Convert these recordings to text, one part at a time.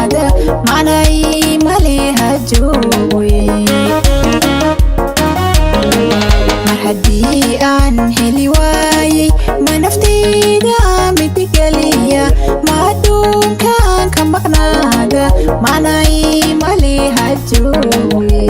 maqnaada macnay male hajooye mar haddii aan heli waayey ma naftayda mid geliya ma adduunkan ka maqnaada macnay male hajooye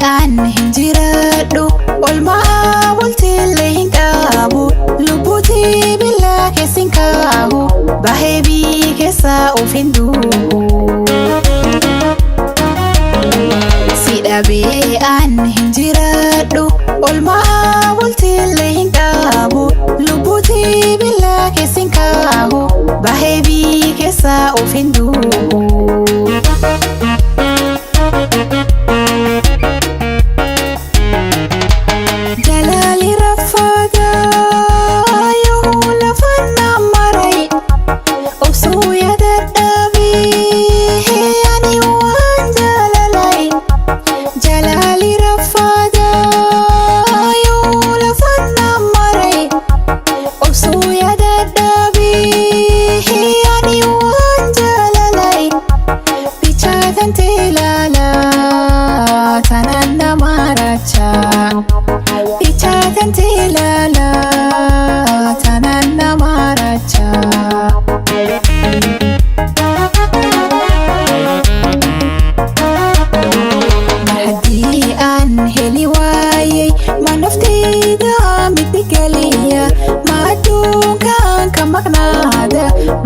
aan hinjirado olma awaltile hinqabu lubuti bila kesinkahu bahebi kesa ufindu sidabe aan hinjirado olma awaltile hinqabu lubuti bila kesinkahu bahebi kesa ufindu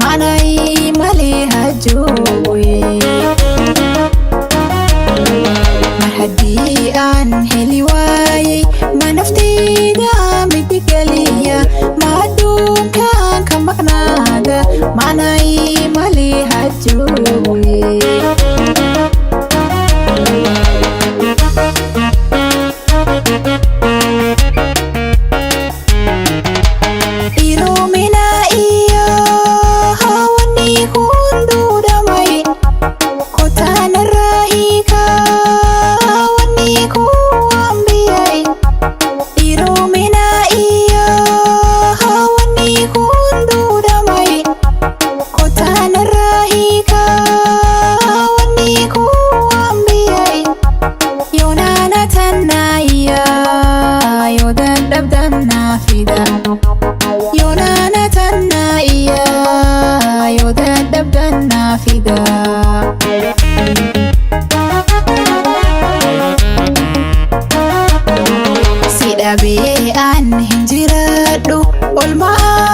macnay male hajooye mar haddii aan heli waayey ma naftayda mid geliya ma adduunkan ka maqnaada macnay male hajooye sidabe aan hinjirado olma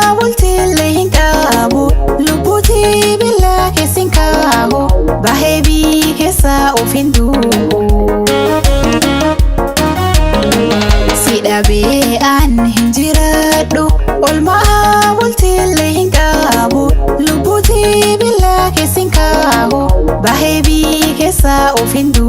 awaltile hinqabu lubuti bila kesinkahu bahebi kesa ufindu sidabe aan hinjirado olma awaltile hinqabu lubuti bila kesinkahu bahebi kesa ufindu